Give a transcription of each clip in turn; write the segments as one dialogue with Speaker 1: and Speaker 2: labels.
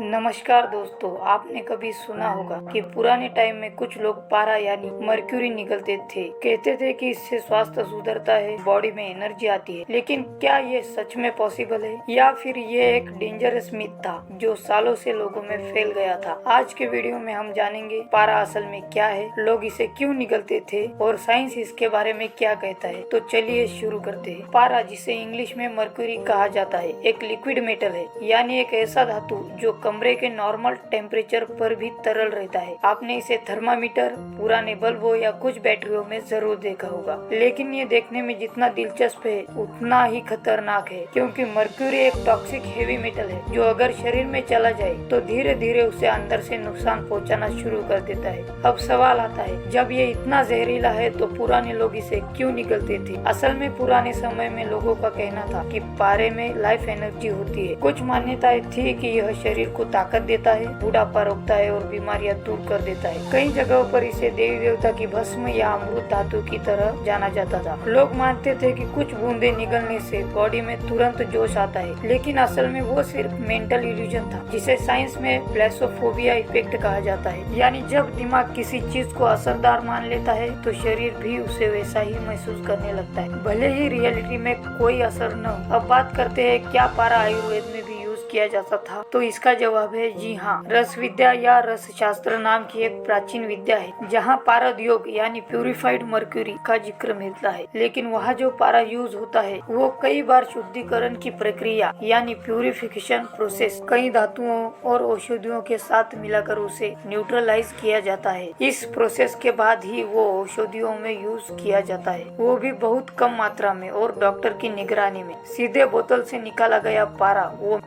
Speaker 1: नमस्कार दोस्तों, आपने कभी सुना होगा कि पुराने टाइम में कुछ लोग पारा यानी मर्क्यूरी निकलते थे। कहते थे कि इससे स्वास्थ्य सुधरता है, बॉडी में एनर्जी आती है। लेकिन क्या ये सच में पॉसिबल है या फिर ये एक डेंजरस मिथ था जो सालों से लोगों में फैल गया था। आज के वीडियो में हम जानेंगे पारा असल में क्या है, लोग इसे क्यों निकलते थे और साइंस इसके बारे में क्या कहता है। तो चलिए शुरू करते हैं। पारा, जिसे इंग्लिश में मर्क्यूरी कहा जाता है, एक लिक्विड मेटल है, यानी एक ऐसा धातु जो कमरे के नॉर्मल टेम्परेचर पर भी तरल रहता है। आपने इसे थर्मामीटर, पुराने बल्बों या कुछ बैटरियों में जरूर देखा होगा। लेकिन ये देखने में जितना दिलचस्प है उतना ही खतरनाक है, क्योंकि मर्क्यूरी एक टॉक्सिक हेवी मेटल है जो अगर शरीर में चला जाए तो धीरे धीरे उसे अंदर से नुकसान पहुंचाना शुरू कर देता है। अब सवाल आता है, जब ये इतना जहरीला है तो पुराने लोग इसे क्यों निगलते थे? असल में पुराने समय में लोगों का कहना था कि पारे में लाइफ एनर्जी होती है। कुछ मान्यताएं थी कि यह शरीर को ताकत देता है, बुढ़ापा रोकता है और बीमारियां दूर कर देता है। कई जगहों पर इसे देवी देवता की भस्म या अमृत धातु की तरह जाना जाता था। लोग मानते थे कि कुछ बूंदे निगलने से बॉडी में तुरंत जोश आता है, लेकिन असल में वो सिर्फ मेंटल इल्यूजन था, जिसे साइंस में ब्लैसोफोबिया इफेक्ट कहा जाता है। यानी जब दिमाग किसी चीज को असरदार मान लेता है तो शरीर भी उसे वैसा ही महसूस करने लगता है, भले ही रियलिटी में कोई असर न हो। अब बात करते हैं, क्या पारा आयुर्वेद में भी किया जाता था? तो इसका जवाब है जी हाँ। रस विद्या या रस शास्त्र नाम की एक प्राचीन विद्या है जहाँ पारद योग यानी प्यूरिफाइड मर्क्यूरी का जिक्र मिलता है। लेकिन वहाँ जो पारा यूज होता है वो कई बार शुद्धिकरण की प्रक्रिया यानी प्यूरिफिकेशन प्रोसेस कई धातुओं और औषधियों के साथ मिलाकर उसे न्यूट्रलाइज किया जाता है। इस प्रोसेस के बाद ही वो औषधियों में यूज किया जाता है, वो भी बहुत कम मात्रा में और डॉक्टर की निगरानी में। सीधे बोतल से निकाला गया पारा वो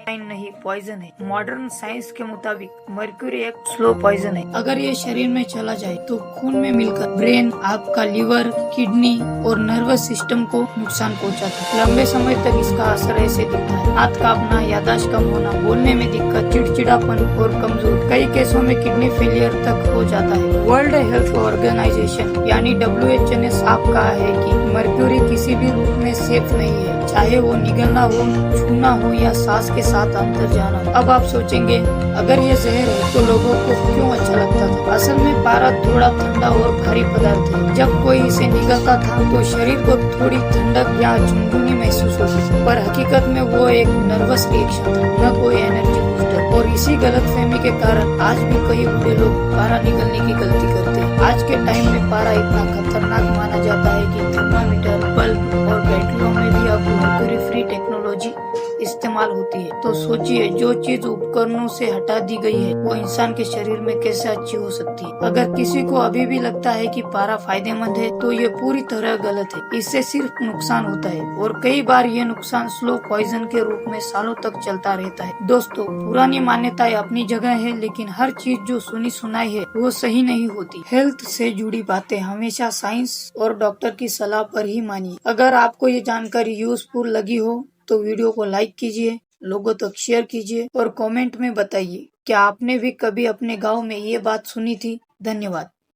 Speaker 1: नहीं, पॉइजन है। मॉडर्न साइंस के मुताबिक मर्क्यूरी एक स्लो पॉइजन है। अगर ये शरीर में चला जाए तो खून में मिलकर ब्रेन, आपका लिवर, किडनी और नर्वस सिस्टम को नुकसान पहुंचाता है। लंबे समय तक इसका असर ऐसे दिखता है: हाथ कांपना, याददाश्त कम होना, बोलने में दिक्कत, चिड़चिड़ापन और कमजोर। कई केसों में किडनी फेलियर तक हो जाता है। वर्ल्ड हेल्थ ऑर्गेनाइजेशन यानी WHO ने साफ कहा है कि मर्क्यूरी किसी भी रूप में सेफ नहीं है, चाहे वो निगलना हो, छूना हो या सांस के साथ अंदर जाना। अब आप सोचेंगे, अगर ये जहर है तो लोगों को क्यों अच्छा लगता था? असल में पारा थोड़ा ठंडा और भारी पदार्थ है। जब कोई इसे निगलता था तो शरीर को थोड़ी ठंडक या झुनझुनी महसूस होती, पर हकीकत में वो एक नर्वस रिएक्शन था, न कोई एनर्जी बूस्टर। और इसी गलतफहमी के कारण आज भी कई बूढ़े लोग पारा निगलने की गलती करते हैं। आज के टाइम में पारा इतना खतरनाक माना जाता है कि थर्मामीटर, बल्ब और बैटरियों में भी अब मर्क्यूरी फ्री टेक्नोलॉजी इस्तेमाल होती है। तो सोचिए, जो चीज उपकरणों से हटा दी गई है वो इंसान के शरीर में कैसे अच्छी हो सकती है। अगर किसी को अभी भी लगता है कि पारा फायदेमंद है तो ये पूरी तरह गलत है। इससे सिर्फ नुकसान होता है और कई बार ये नुकसान स्लो पॉइजन के रूप में सालों तक चलता रहता है। दोस्तों, पुरानी मान्यताएं अपनी जगह है, लेकिन हर चीज जो सुनी सुनाई है वो सही नहीं होती। हेल्थ से जुड़ी बातें हमेशा साइंस और डॉक्टर की सलाह पर ही मानिए। अगर आपको ये जानकारी यूजफुल लगी हो तो वीडियो को लाइक कीजिए, लोगों तक शेयर कीजिए और कमेंट में बताइए क्या आपने भी कभी अपने गांव में ये बात सुनी थी। धन्यवाद।